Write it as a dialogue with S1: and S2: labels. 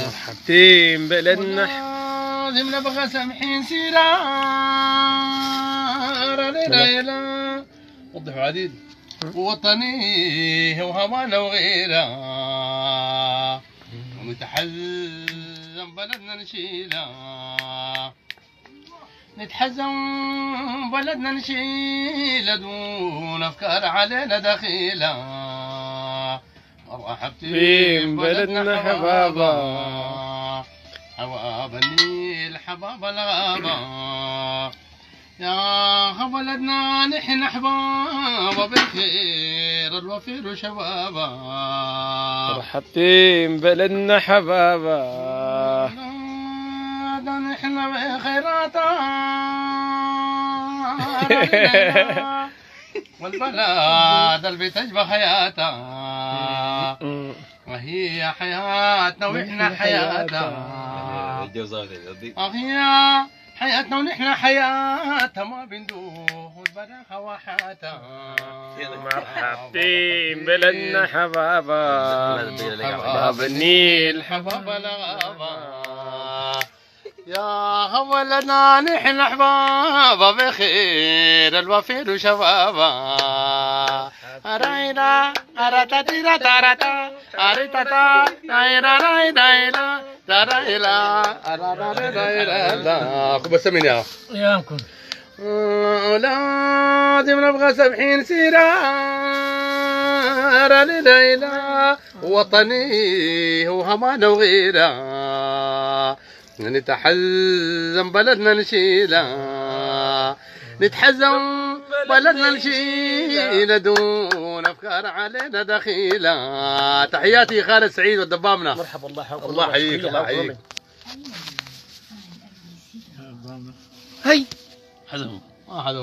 S1: مرحبتين بلدنا
S2: لازم نبغى سامحين سيرة. وضحوا عديد وطني وهوانا وغيره، ونتحزن بلدنا نشيله، نتحزن بلدنا نشيله دون افكار علينا دخيله. مرحبتين
S1: بلدنا حبابا،
S2: حباب النيل حباب الغابة، يا بلدنا نحن احبابا بالخير الوفير وشبابا.
S1: مرحبتين بلدنا حبابا،
S2: نحن بخيراتا والبلد اللي بتشبه حياتها، وهي حياتنا ونحن حياتها. هي حياتنا ونحن حياتها، ما بندوه البراحة وحاتها.
S1: مرحبتين بلدنا حبابا، حباب النيل
S2: حباب الغابة، يا ولدنا نحن احبابا بخير الوفير وشبابا. راينا ارتا تيرا تارتا ارتا راينا راينا راينا راينا بس من يا
S1: ياكم
S2: لازم نبغى سبحين سيرة. ليلى وطني وهمانا وغيره، نتحزن بلدنا نشيله، نتحزن بلدنا نشيله دون افكار علينا دخيله. تحياتي خالد سعيد والدبامنا.
S1: مرحبا،
S2: الله يحييك الله يحييك.
S1: هي
S2: حزم ما حدا